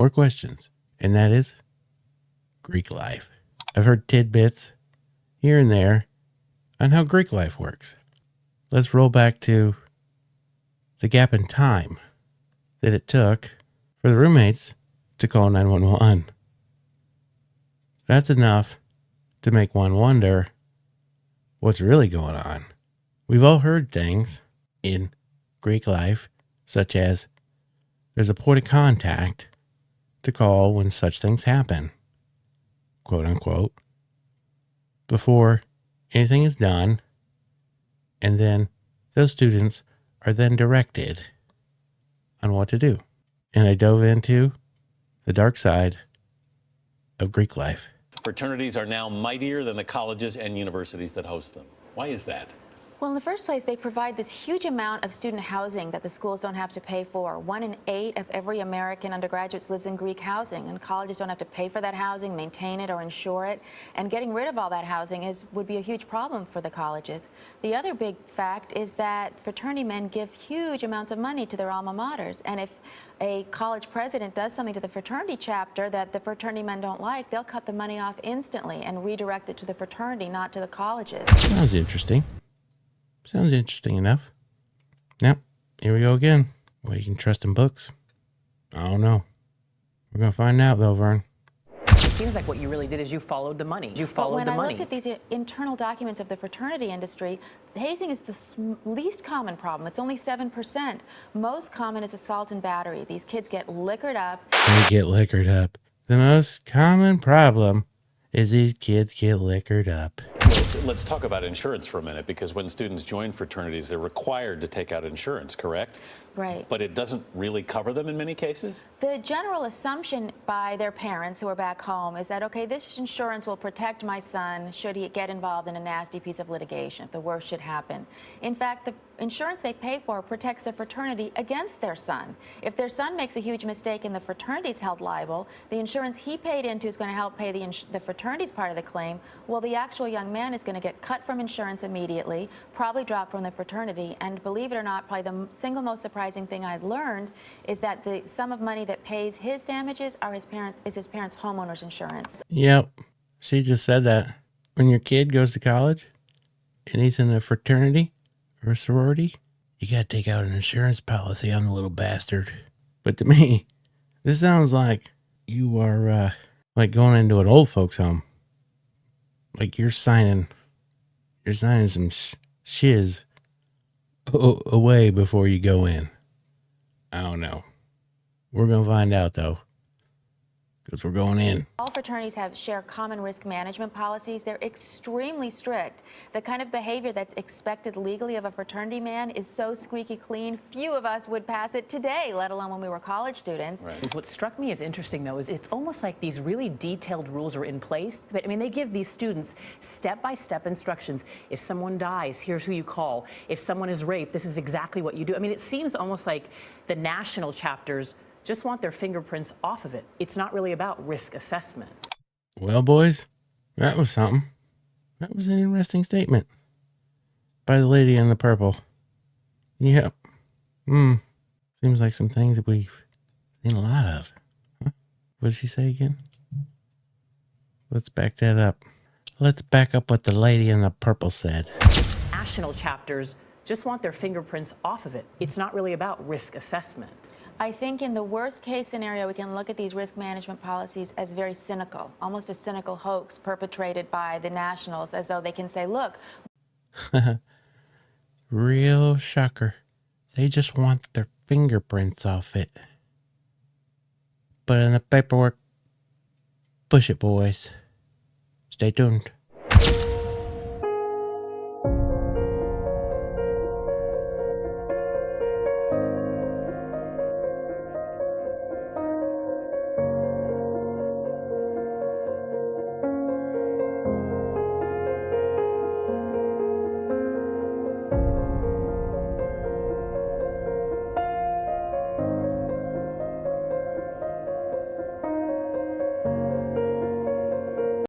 more questions, and that is Greek life. I've heard tidbits here and there on how Greek life works. Let's roll back to the gap in time that it took for the roommates to call 911. That's enough to make one wonder what's really going on. We've all heard things in Greek life, such as there's a point of contact to call when such things happen, quote unquote, before anything is done, and then those students are then directed on what to do. And I dove into the dark side of Greek life. Fraternities are now mightier than the colleges and universities that host them. Why is that? Well, in the first place, they provide this huge amount of student housing that the schools don't have to pay for. 1 in 8 of every American undergraduates lives in Greek housing, and colleges don't have to pay for that housing, maintain it, or insure it. And getting rid of all that housing would be a huge problem for the colleges. The other big fact is that fraternity men give huge amounts of money to their alma maters. And if a college president does something to the fraternity chapter that the fraternity men don't like, they'll cut the money off instantly and redirect it to the fraternity, not to the colleges. Sounds interesting. Sounds interesting enough. Now, here we go again. Well, you can trust in books. I don't know. We're going to find out, though, Vern. It seems like what you really did is you followed the money. You followed the money. When I looked at these internal documents of the fraternity industry, hazing is the least common problem. It's only 7%. Most common is assault and battery. These kids get liquored up. They get liquored up. The most common problem is these kids get liquored up. Well, let's talk about insurance for a minute, because when students join fraternities, they're required to take out insurance, correct? Right. But it doesn't really cover them in many cases? The general assumption by their parents who are back home is that, okay, this insurance will protect my son should he get involved in a nasty piece of litigation, if the worst should happen. In fact, the insurance they pay for protects the fraternity against their son. If their son makes a huge mistake and the fraternity's held liable, the insurance he paid into is going to help pay the fraternity's part of the claim. Well, the actual young man is going to get cut from insurance immediately, probably dropped from the fraternity, and believe it or not, probably the single most surprising thing I've learned is that the sum of money that pays his damages is his parents' homeowner's insurance. Yep. She just said that. When your kid goes to college and he's in a fraternity or a sorority, you got to take out an insurance policy on the little bastard. But to me, this sounds like you are like going into an old folks home. Like you're signing some shiz away before you go in. I don't know. We're going to find out, though, because we're going in. All fraternities share common risk management policies. They're extremely strict. The kind of behavior that's expected legally of a fraternity man is so squeaky clean, few of us would pass it today, let alone when we were college students. Right. What struck me as interesting, though, is it's almost like these really detailed rules are in place. I mean, they give these students step-by-step instructions. If someone dies, here's who you call. If someone is raped, this is exactly what you do. I mean, it seems almost like the national chapters just want their fingerprints off of it. It's not really about risk assessment. Well, boys, that was something. That was an interesting statement by the lady in the purple. Yep. Seems like some things that we've seen a lot of. Huh? What did she say again? Let's back that up. Let's back up what the lady in the purple said. National chapters just want their fingerprints off of it. It's not really about risk assessment. I think in the worst case scenario, we can look at these risk management policies as very cynical, almost a cynical hoax perpetrated by the nationals, as though they can say, look. Real shocker. They just want their fingerprints off it. But in the paperwork, push it, boys. Stay tuned.